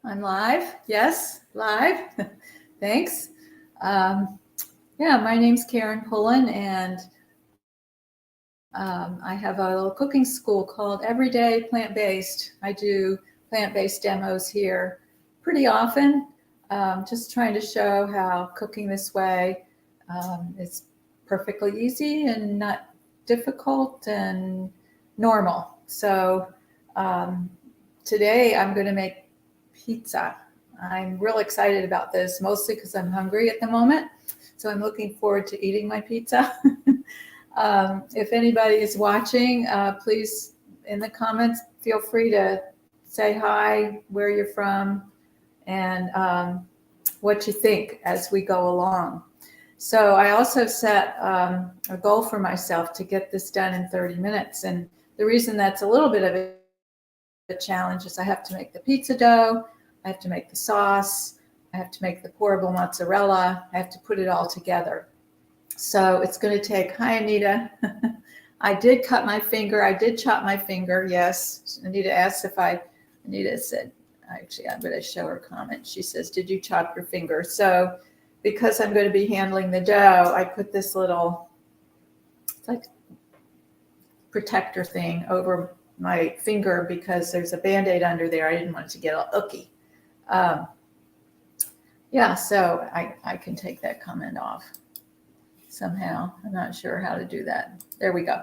I'm live. Yes, live. Thanks. Yeah, my name's Karen Pullen, and I have a little cooking school called Everyday Plant-Based. I do plant-based demos here pretty often, just trying to show how cooking this way is perfectly easy and not difficult and normal. So today I'm going to make pizza. I'm real excited about this, mostly because I'm hungry at the moment. So I'm looking forward to eating my pizza. If anybody is watching, please, in the comments, feel free to say hi, where you're from, and what you think as we go along. So I also set a goal for myself to get this done in 30 minutes. And the reason that's a little bit of a challenge is I have to make the pizza dough, I have to make the sauce, I have to make the pourable mozzarella, I have to put it all together. So it's going to take, hi Anita, I did cut my finger, I did chop my finger, yes. Anita asked if Anita said, actually I'm going to show her comment. She says, did you chop your finger? So because I'm going to be handling the dough, I put this little, it's like protector thing over my finger because there's a Band-Aid under there. I didn't want it to get all icky. Yeah, so I can take that comment off somehow. I'm not sure how to do that. There we go.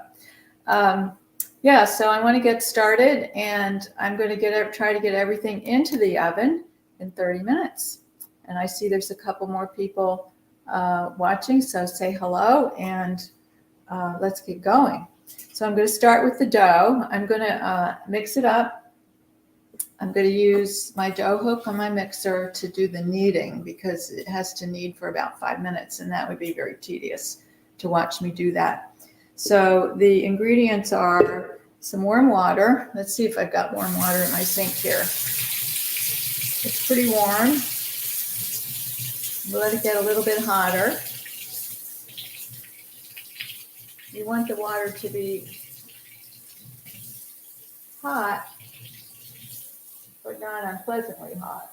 Yeah, so I want to get started, and I'm going to try to get everything into the oven in 30 minutes. And I see there's a couple more people watching, so say hello, and let's get going. So I'm going to start with the dough. I'm going to mix it up. I'm going to use my dough hook on my mixer to do the kneading because it has to knead for about 5 minutes, and that would be very tedious to watch me do that. So the ingredients are some warm water. Let's see if I've got warm water in my sink here. It's pretty warm. We'll let it get a little bit hotter. You want the water to be hot, but not unpleasantly hot.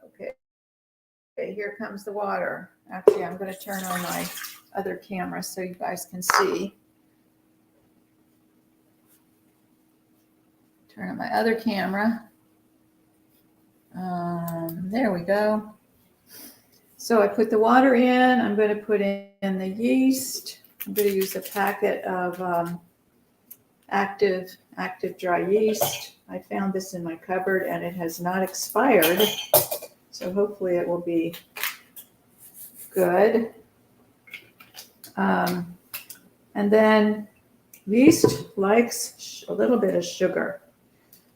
Okay, here comes the water. Actually, I'm going to turn on my other camera so you guys can see. Turn on my other camera. There we go. So I put the water in. I'm going to put in the yeast. I'm going to use a packet of active dry yeast. I found this in my cupboard and it has not expired. So hopefully it will be good. And then yeast likes a little bit of sugar.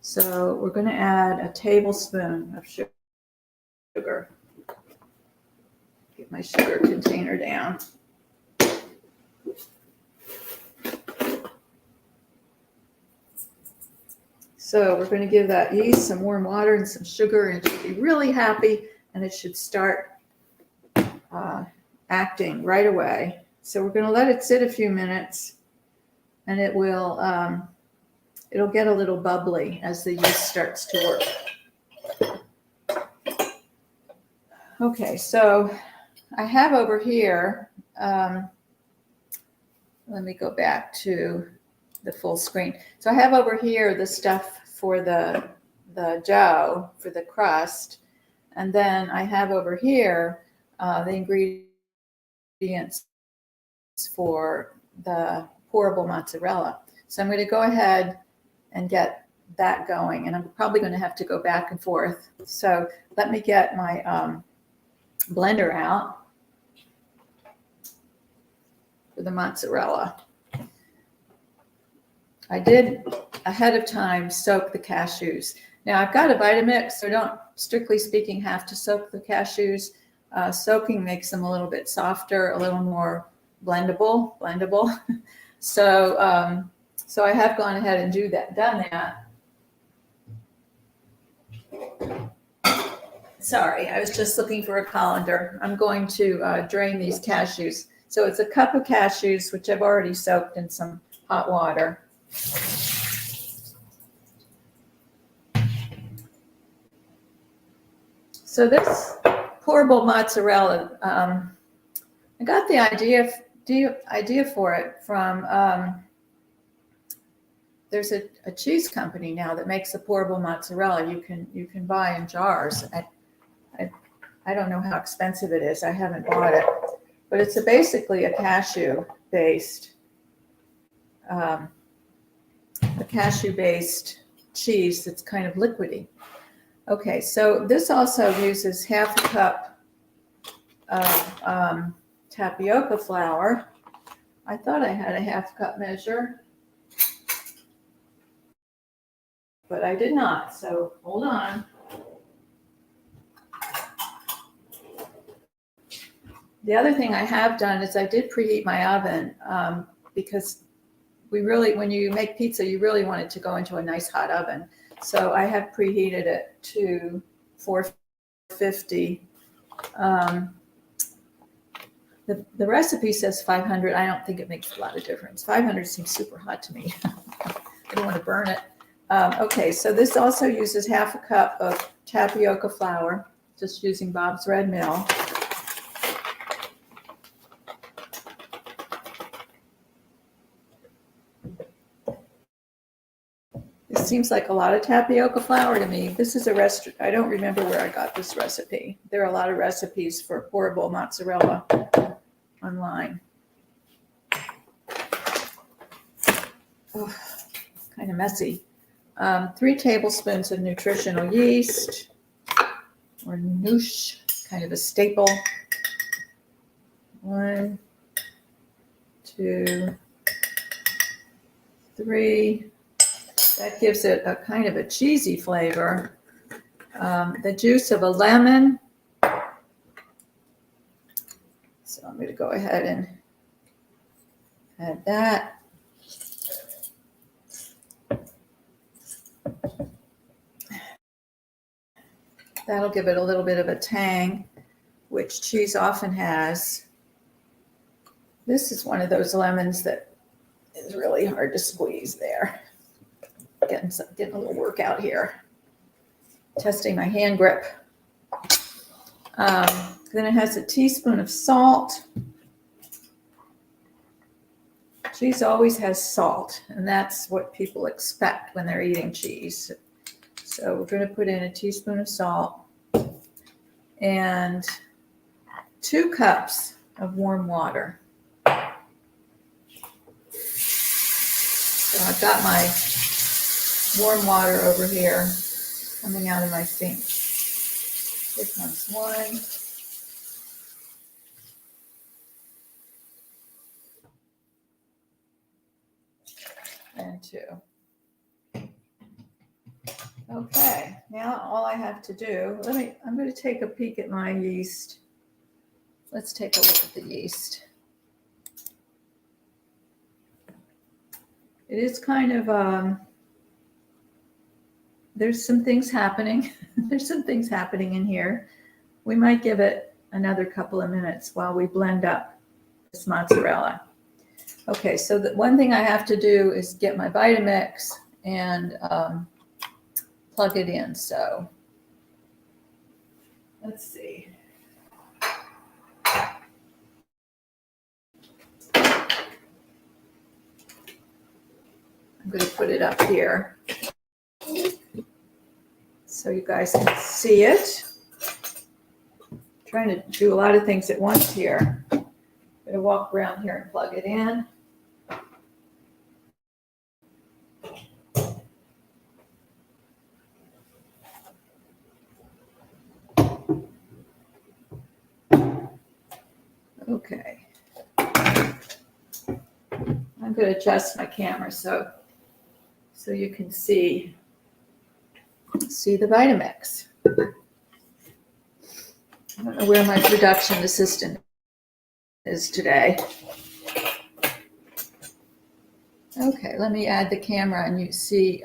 So we're going to add a tablespoon of sugar. Get my sugar container down. So we're going to give that yeast some warm water and some sugar, and it should be really happy, and it should start acting right away. So we're going to let it sit a few minutes, and it will it'll get a little bubbly as the yeast starts to work. Okay, so I have over here, let me go back to the full screen. So I have over here the stuff for the dough, for the crust, and then I have over here the ingredients for the pourable mozzarella. So I'm going to go ahead and get that going, and I'm probably going to have to go back and forth. So let me get my blender out for the mozzarella. I did ahead of time soak the cashews. Now I've got a Vitamix, so don't, strictly speaking, have to soak the cashews. Soaking makes them a little bit softer, a little more blendable. So so I have gone ahead and done that. Sorry, I was just looking for a colander. I'm going to drain these cashews. So it's a cup of cashews, which I've already soaked in some hot water. So this pourable mozzarella, I got the idea for it from, there's a cheese company now that makes a pourable mozzarella you can buy in jars. I don't know how expensive it is. I haven't bought it, but it's basically a cashew-based cheese that's kind of liquidy. Okay, so this also uses half a cup of tapioca flour. I thought I had a half cup measure, but I did not, so hold on. The other thing I have done is I did preheat my oven because when you make pizza, you really want it to go into a nice hot oven. So I have preheated it to 450. The recipe says 500. I don't think it makes a lot of difference. 500 seems super hot to me. I don't want to burn it. Okay, so this also uses half a cup of tapioca flour, just using Bob's Red Mill. It seems like a lot of tapioca flour to me. This is a restaurant. I don't remember where I got this recipe. There are a lot of recipes for pourable mozzarella online. Oh, kind of messy. 3 tablespoons of nutritional yeast, or noosh, kind of a staple. 1, 2, 3. That gives it a kind of a cheesy flavor. The juice of a lemon. So I'm going to go ahead and add that. That'll give it a little bit of a tang, which cheese often has. This is one of those lemons that is really hard to squeeze there. Getting a little workout here. Testing my hand grip. Then it has a teaspoon of salt. Cheese always has salt, and that's what people expect when they're eating cheese. So we're going to put in a teaspoon of salt and 2 cups of warm water. So I've got my warm water over here coming out of my sink. Here comes 1. And 2. Okay, now all I have to do, I'm going to take a peek at my yeast. Let's take a look at the yeast. It is kind of, there's some things happening. There's some things happening in here. We might give it another couple of minutes while we blend up this mozzarella. Okay, so the one thing I have to do is get my Vitamix and plug it in. So let's see. I'm going to put it up here so you guys can see it. I'm trying to do a lot of things at once here. I'm going to walk around here and plug it in. Okay. I'm going to adjust my camera so you can see the Vitamix. I don't know where my production assistant is today. Okay, let me add the camera and you see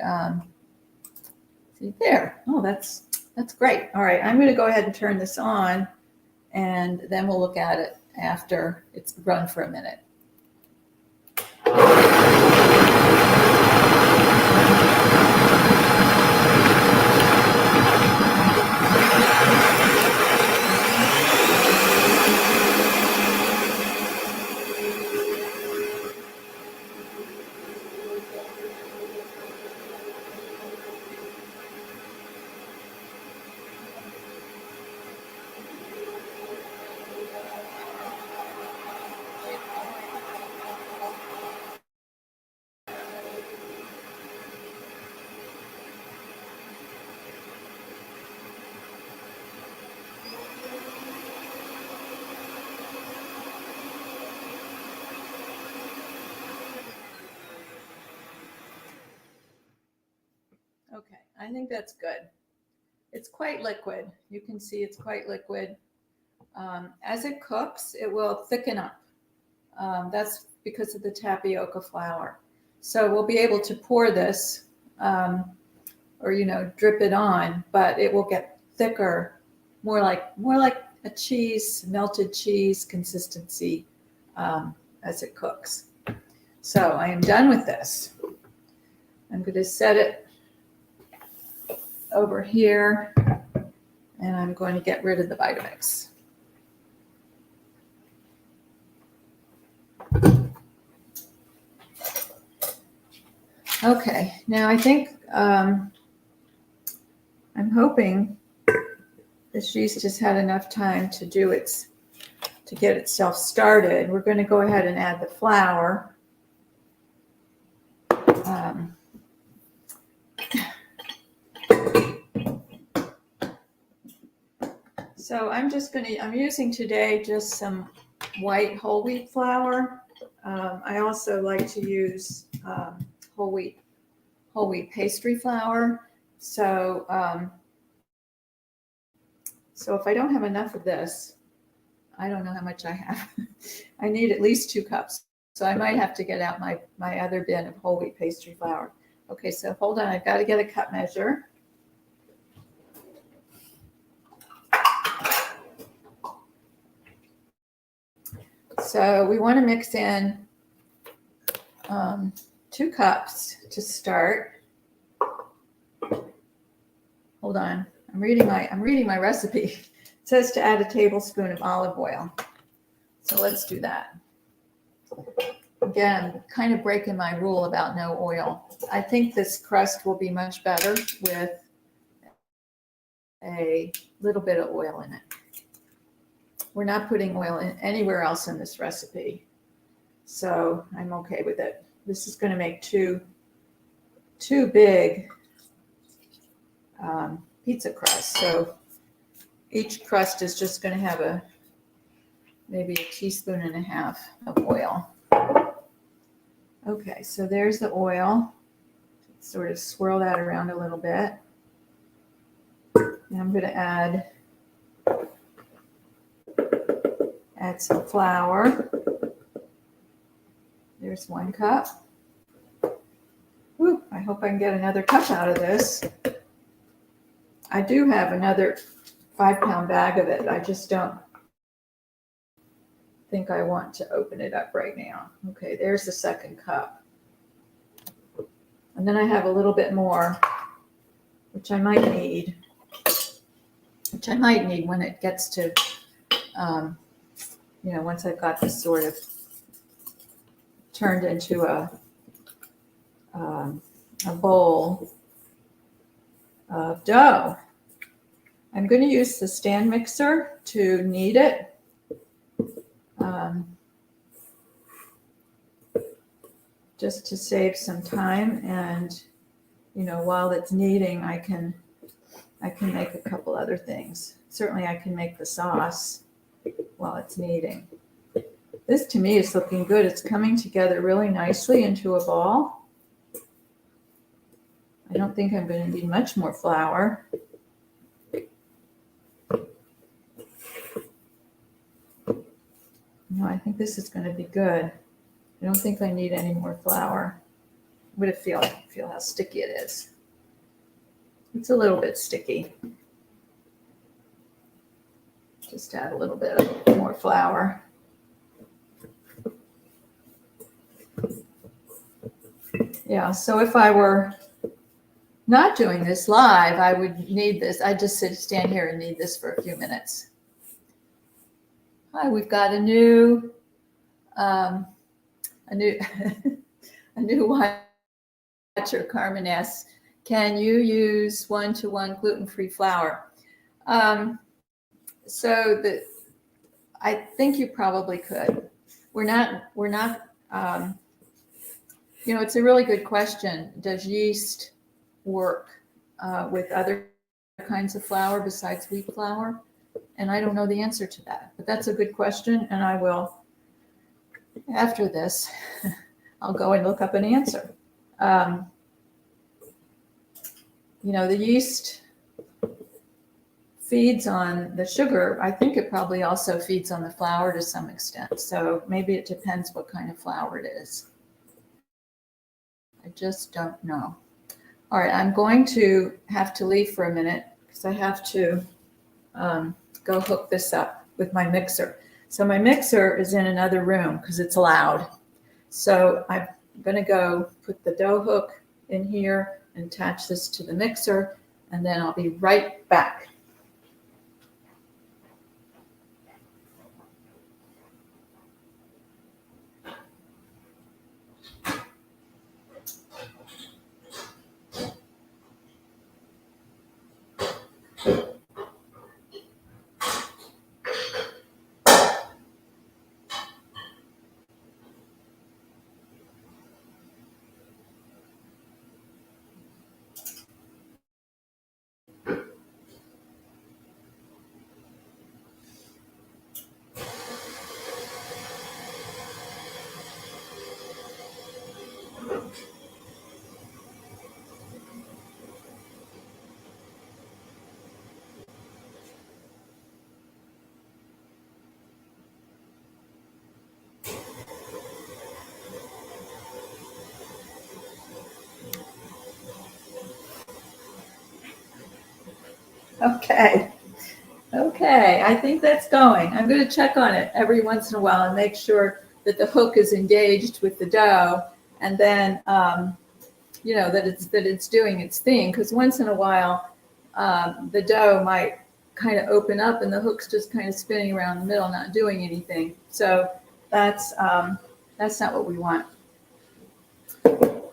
there. Oh, that's great. All right, I'm going to go ahead and turn this on, and then we'll look at it after it's run for a minute. Okay, I think that's good. It's quite liquid. You can see it's quite liquid. As it cooks, it will thicken up. That's because of the tapioca flour. So we'll be able to pour this or, drip it on, but it will get thicker, more like a cheese, melted cheese consistency as it cooks. So I am done with this. I'm going to set it over here, and I'm going to get rid of the Vitamix. Okay, now I think I'm hoping the yeast has had enough time to get itself started. We're going to go ahead and add the flour. So I'm using today just some white whole wheat flour. I also like to use whole wheat pastry flour. So if I don't have enough of this, I don't know how much I have. I need at least 2 cups. So I might have to get out my other bin of whole wheat pastry flour. Okay, so hold on, I've got to get a cup measure. So we want to mix in 2 cups to start. Hold on, I'm reading my recipe. It says to add a tablespoon of olive oil. So let's do that. Again, I'm kind of breaking my rule about no oil. I think this crust will be much better with a little bit of oil in it. We're not putting oil in anywhere else in this recipe, so I'm okay with it. This is going to make two big pizza crusts. So each crust is just going to have maybe a teaspoon and a half of oil. Okay, so there's the oil. Sort of swirl that around a little bit. And I'm going to add some flour. There's 1 cup. Whew, I hope I can get another cup out of this. I do have another 5-pound bag of it. I just don't think I want to open it up right now. Okay, there's the 2nd cup. And then I have a little bit more, which I might need when it gets to, once I've got this sort of turned into a bowl of dough. I'm going to use the stand mixer to knead it. Just to save some time, and while it's kneading, I can make a couple other things. Certainly I can make the sauce while it's kneading. This to me is looking good. It's coming together really nicely into a ball. I don't think I'm going to need much more flour. No, I think this is going to be good. I don't think I need any more flour. I'm going to feel how sticky it is. It's a little bit sticky. Just add a little bit more flour. Yeah, so if I were not doing this live, I would need this. I'd just stand here and knead this for a few minutes. Hi, we've got a new watcher. Carmen asks, can you use 1-to-1 gluten-free flour? So I think you probably could. We're not. It's a really good question. Does yeast work with other kinds of flour besides wheat flour? And I don't know the answer to that, but that's a good question. And I will, after this, I'll go and look up an answer. the yeast feeds on the sugar. I think it probably also feeds on the flour to some extent. So maybe it depends what kind of flour it is. I just don't know. All right, I'm going to have to leave for a minute because I have to go hook this up with my mixer. So my mixer is in another room because it's loud. So I'm going to go put the dough hook in here and attach this to the mixer, and then I'll be right back. Okay, I think that's going. I'm going to check on it every once in a while and make sure that the hook is engaged with the dough, and then that it's doing its thing. Because once in a while, the dough might kind of open up and the hook's just kind of spinning around the middle, not doing anything. So that's not what we want.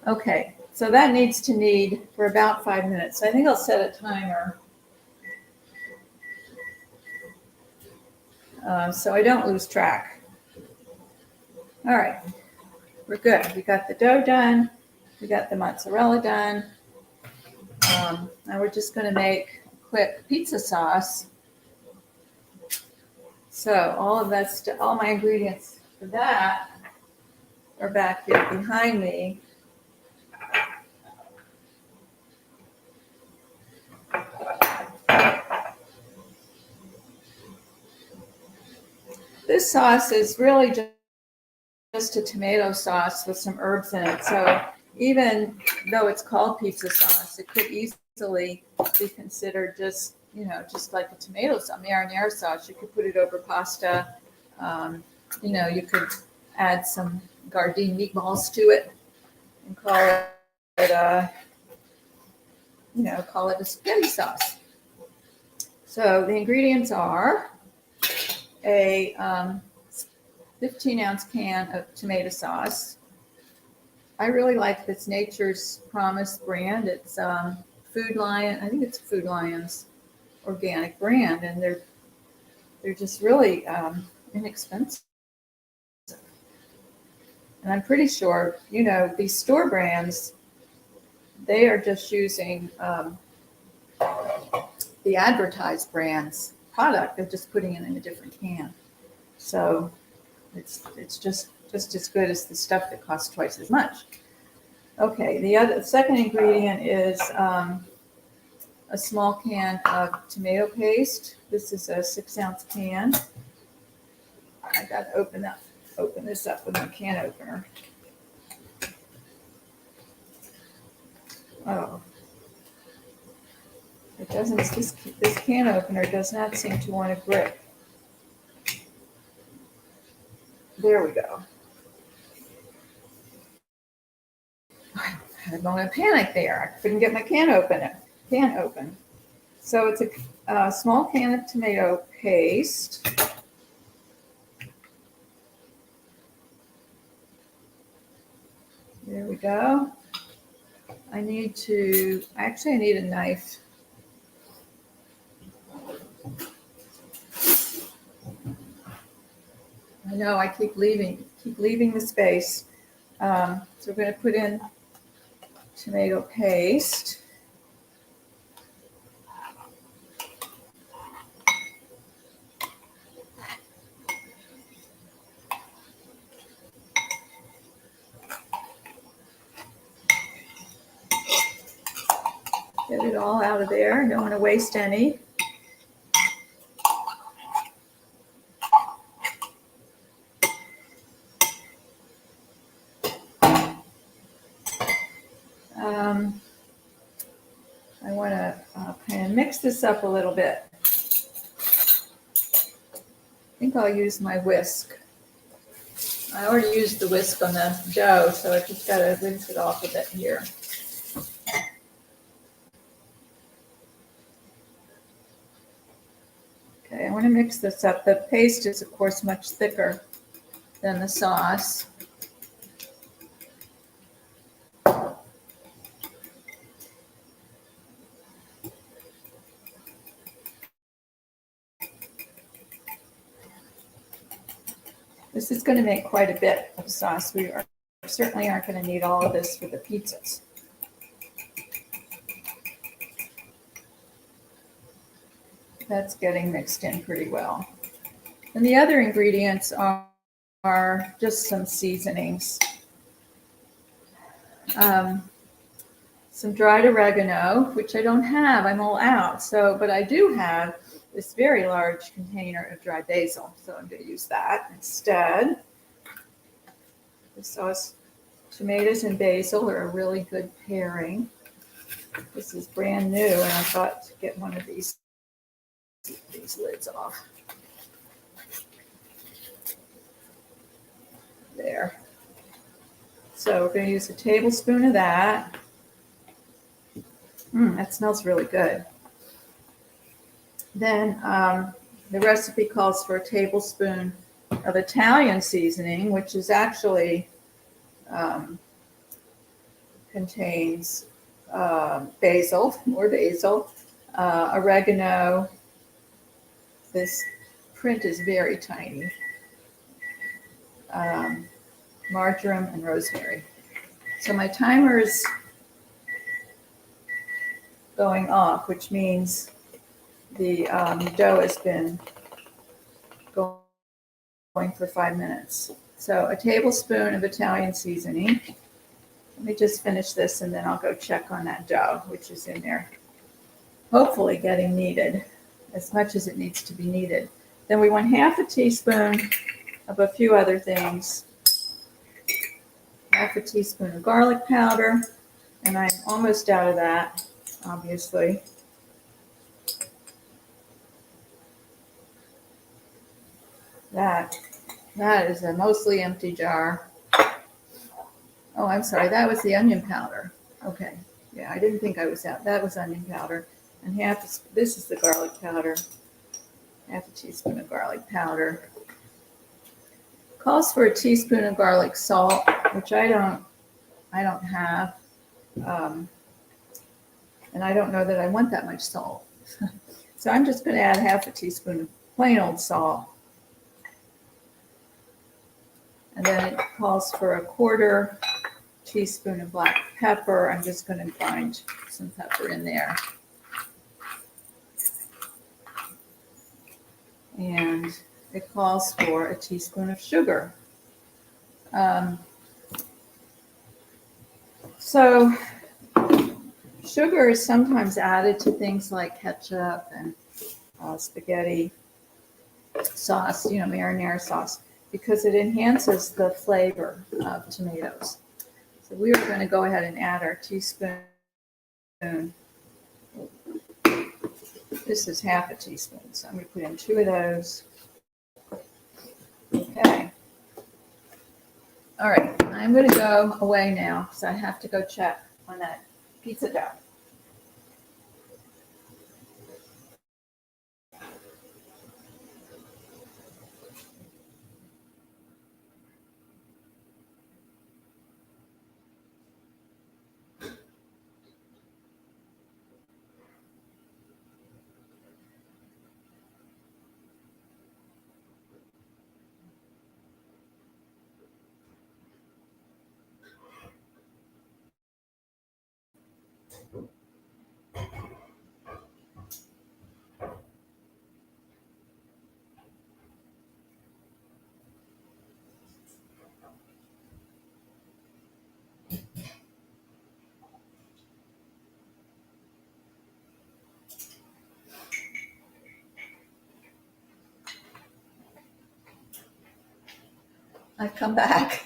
Okay, so that needs to knead for about 5 minutes. So I think I'll set a timer. So I don't lose track. All right, we're good. We got the dough done. We got the mozzarella done. Now we're just going to make a quick pizza sauce. So all my ingredients for that are back here behind me. This sauce is really just a tomato sauce with some herbs in it. So even though it's called pizza sauce, it could easily be considered just like a tomato sauce, marinara sauce. You could put it over pasta. You could add some Gardein meatballs to it and call it a spaghetti sauce. So the ingredients are a 15-ounce can of tomato sauce. I really like this Nature's Promise brand. It's Food Lion. I think it's Food Lion's organic brand, and they're just really inexpensive. And I'm pretty sure, these store brands, they are just using the advertised brand's product. They're just putting it in a different can. So it's just as good as the stuff that costs twice as much. Okay, the second ingredient is a small can of tomato paste. This is a 6-ounce can. I got to open this up with my can opener. Oh, it doesn't. This can opener does not seem to want to grip. There we go. I had a moment of panic there. I couldn't get my can open. So it's a small can of tomato paste. There we go. I need a knife. I know I keep leaving the space. So we're going to put in tomato paste. Get it it all out of there. I don't want to waste any. I want to kind of mix this up a little bit. I think I'll use my whisk. I already used the whisk on the dough, so I just got to rinse it off a bit here. Okay, I want to mix this up. The paste is, of course, much thicker than the sauce. This is going to make quite a bit of sauce. We certainly aren't going to need all of this for the pizzas. That's getting mixed in pretty well. And the other ingredients are just some seasonings. Some dried oregano, which I don't have. I'm all out. But I do have this very large container of dried basil, so I'm going to use that instead. The sauce, tomatoes and basil are a really good pairing. This is brand new, and I thought to get one of these lids off. There. So we're going to use a tablespoon of that. That smells really good. Then the recipe calls for a tablespoon of Italian seasoning, which is actually contains basil, oregano. This print is very tiny. Marjoram and rosemary. So my timer is going off, which means the dough has been going for 5 minutes. So a tablespoon of Italian seasoning. Let me just finish this and then I'll go check on that dough, which is in there. Hopefully getting kneaded as much as it needs to be kneaded. Then we want half a teaspoon of a few other things. Half a teaspoon of garlic powder, and I'm almost out of that, obviously. That is a mostly empty jar. Oh, I'm sorry, that was the onion powder. Okay, yeah, I didn't think I was out. That was onion powder. And this is the garlic powder. Half a teaspoon of garlic powder. Calls for a teaspoon of garlic salt, which I don't have. And I don't know that I want that much salt. So I'm just going to add half a teaspoon of plain old salt. And then it calls for a quarter teaspoon of black pepper. I'm just going to grind some pepper in there. And it calls for a teaspoon of sugar. So sugar is sometimes added to things like ketchup and spaghetti sauce, marinara sauce, because it enhances the flavor of tomatoes. So we are going to go ahead and add our teaspoon. This is half a teaspoon, so I'm going to put in 2 of those. Okay. All right, I'm going to go away now because I have to go check on that pizza dough. I've come back.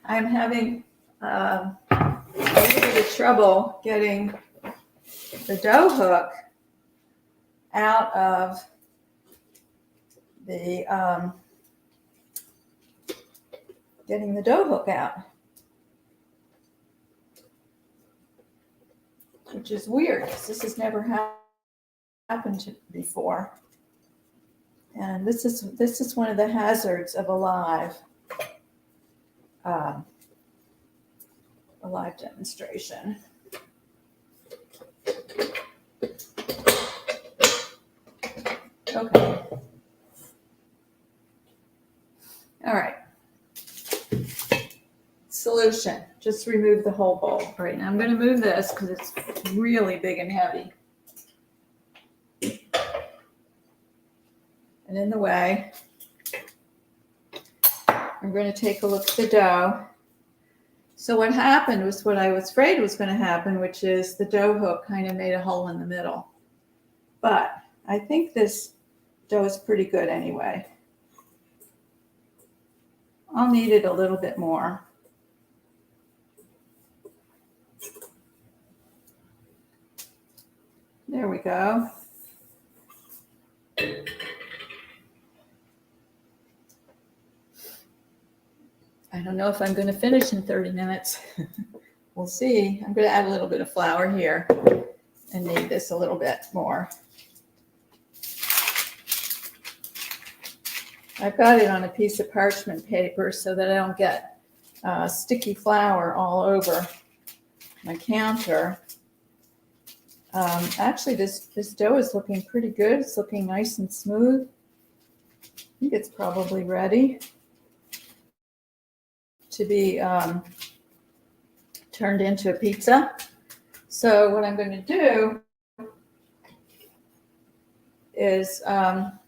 I'm having a little bit of trouble getting the dough hook out of the getting the dough hook out, which is weird because this has never happened before. And this is one of the hazards of a live demonstration. Okay. All right. Solution. Just remove the whole bowl. All right, now I'm going to move this because it's really big and heavy. And in the way, I'm going to take a look at the dough. So what happened was what I was afraid was going to happen, which is the dough hook kind of made a hole in the middle. But I think this dough is pretty good anyway. I'll knead it a little bit more. There we go. I don't know if I'm going to finish in 30 minutes. We'll see. I'm going to add a little bit of flour here and knead this a little bit more. I've got it on a piece of parchment paper so that I don't get sticky flour all over my counter. Actually, this dough is looking pretty good. It's looking nice and smooth. I think it's probably ready to be turned into a pizza. So what I'm going to do is I'm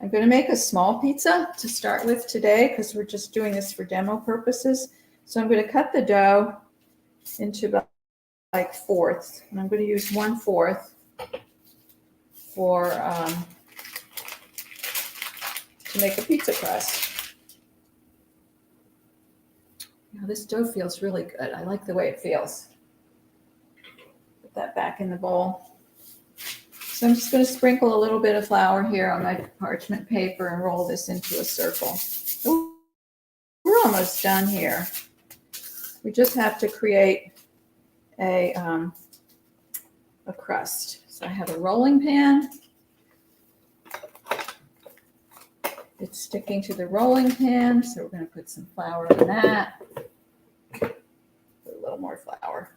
going to make a small pizza to start with today because we're just doing this for demo purposes. So I'm going to cut the dough into about like fourths, and I'm going to use 1/4 for to make a pizza crust. Now this dough feels really good. I like the way it feels. Put that back in the bowl. So I'm just going to sprinkle a little bit of flour here on my parchment paper and roll this into a circle. Ooh, we're almost done here. We just have to create a crust. So I have a rolling pan. It's sticking to the rolling pan, so we're going to put some flour in that. Put a little more flour.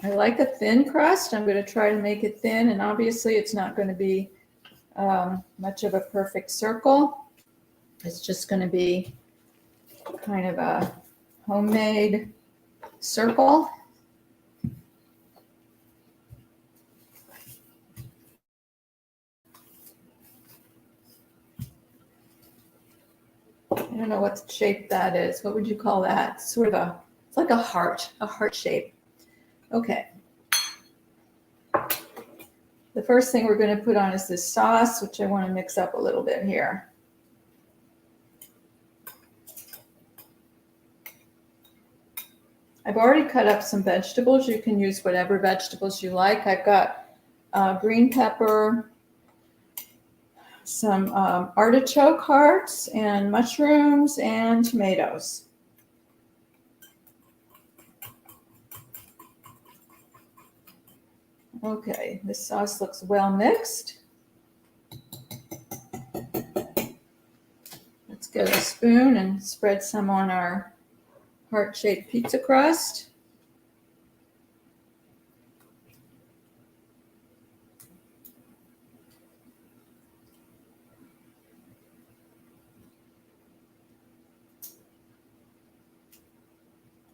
I like a thin crust. I'm going to try to make it thin, and obviously it's not going to be much of a perfect circle. It's just going to be kind of a homemade circle. I don't know what shape that is. What would you call that? Sort of it's like a heart shape. Okay. The first thing we're going to put on is this sauce, which I want to mix up a little bit here. I've already cut up some vegetables. You can use whatever vegetables you like. I've got green pepper, some artichoke hearts, and mushrooms, and tomatoes. Okay, this sauce looks well mixed. Let's get a spoon and spread some on our heart-shaped pizza crust.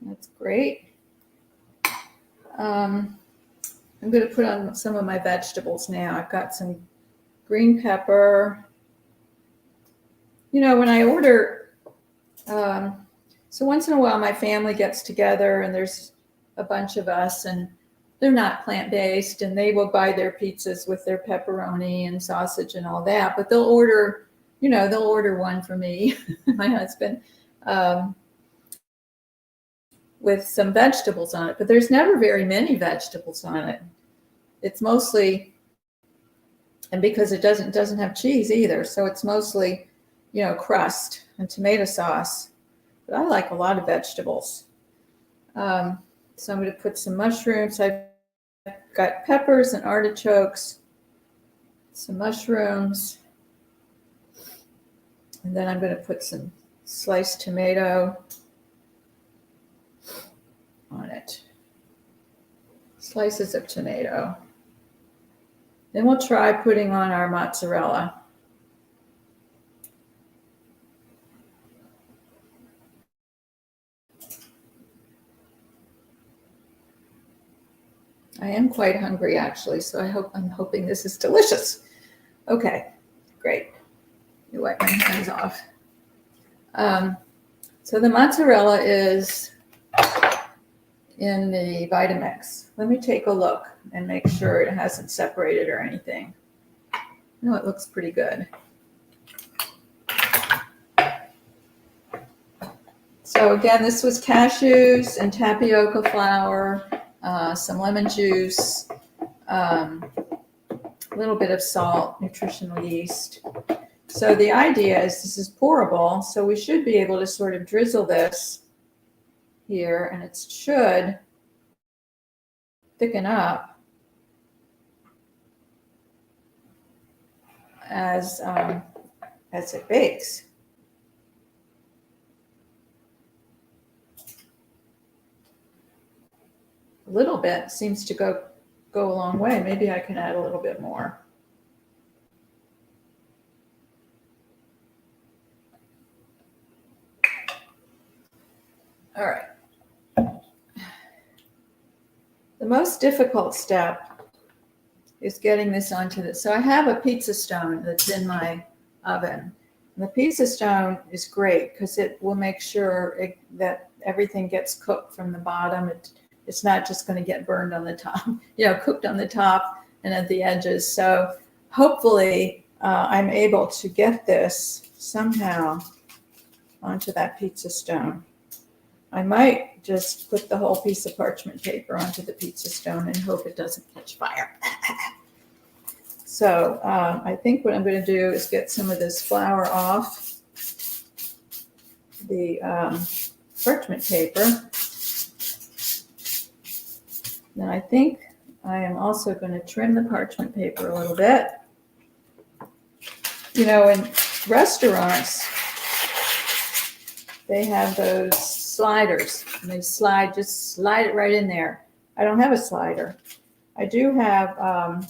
That's great. I'm going to put on some of my vegetables now. I've got some green pepper. You know, when I order, so once in a while my family gets together and there's a bunch of us, and they're not plant-based, and they will buy their pizzas with their pepperoni and sausage and all that, but they'll order, they'll order one for me, my husband, with some vegetables on it, but there's never very many vegetables on it. It's mostly, and because it doesn't have cheese either, so it's mostly, crust and tomato sauce, but I like a lot of vegetables. So I'm going to put some mushrooms. I've got peppers and artichokes, some mushrooms, and then I'm going to put some sliced tomato on it. Slices of tomato. Then we'll try putting on our mozzarella. I am quite hungry, actually, so I'm hoping this is delicious. Okay, great. Let me wipe my hands off. So the mozzarella is in the Vitamix. Let me take a look and make sure it hasn't separated or anything. No, it looks pretty good. So again, this was cashews and tapioca flour, some lemon juice, a little bit of salt, nutritional yeast. So the idea is this is pourable, so we should be able to sort of drizzle this here, and it should thicken up as it bakes. A little bit seems to go a long way. Maybe I can add a little bit more. All right. The most difficult step is getting this onto this. So I have a pizza stone that's in my oven. And the pizza stone is great because it will make sure that everything gets cooked from the bottom. It's not just going to get burned on the top, cooked on the top and at the edges. So hopefully I'm able to get this somehow onto that pizza stone. I might just put the whole piece of parchment paper onto the pizza stone and hope it doesn't catch fire. So I think what I'm going to do is get some of this flour off the parchment paper. Then I think I am also going to trim the parchment paper a little bit. In restaurants, they have those sliders, and they just slide it right in there. I don't have a slider. I do have,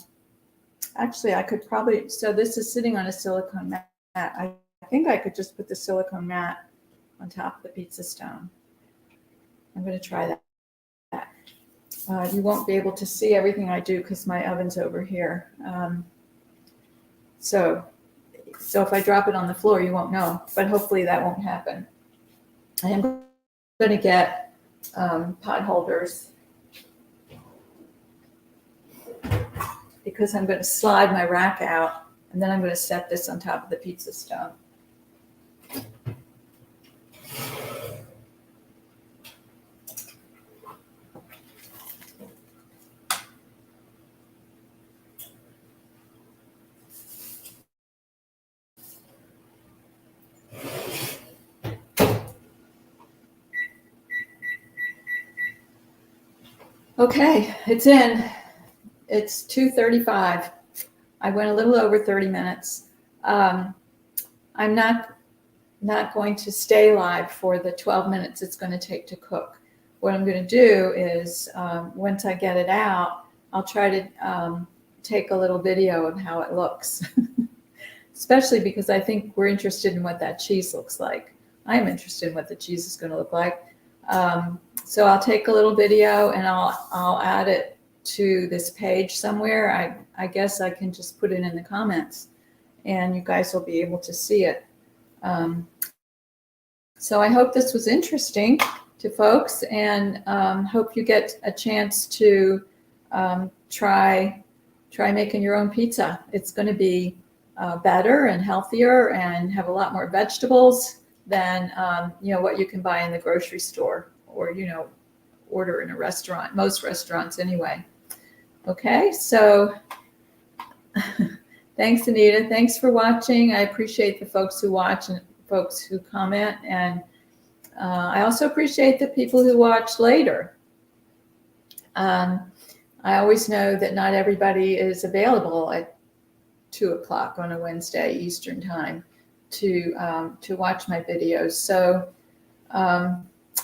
actually I could probably, so this is sitting on a silicone mat. I think I could just put the silicone mat on top of the pizza stone. I'm going to try that. You won't be able to see everything I do because my oven's over here. So if I drop it on the floor, you won't know, but hopefully that won't happen. I am going to get pot holders because I'm going to slide my rack out, and then I'm going to set this on top of the pizza stone. Okay, it's in. It's 2:35. I went a little over 30 minutes. I'm not going to stay live for the 12 minutes it's going to take to cook. What I'm going to do is once I get it out, I'll try to take a little video of how it looks, especially because I think we're interested in what that cheese looks like. I'm interested in what the cheese is going to look like. So I'll take a little video and I'll add it to this page somewhere. I guess I can just put it in the comments and you guys will be able to see it. So I hope this was interesting to folks, and hope you get a chance to try making your own pizza. It's going to be better and healthier and have a lot more vegetables than what you can buy in the grocery store or order in a restaurant, most restaurants anyway. Okay, so thanks, Anita. Thanks for watching. I appreciate the folks who watch and folks who comment, and I also appreciate the people who watch later. I always know that not everybody is available at 2 o'clock on a Wednesday Eastern time to watch my videos. So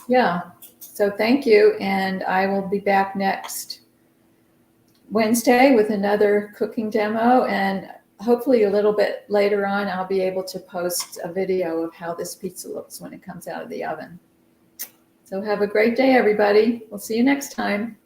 yeah, so thank you, and I will be back next Wednesday with another cooking demo, and hopefully a little bit later on I'll be able to post a video of how this pizza looks when it comes out of the oven. So have a great day, everybody. We'll see you next time.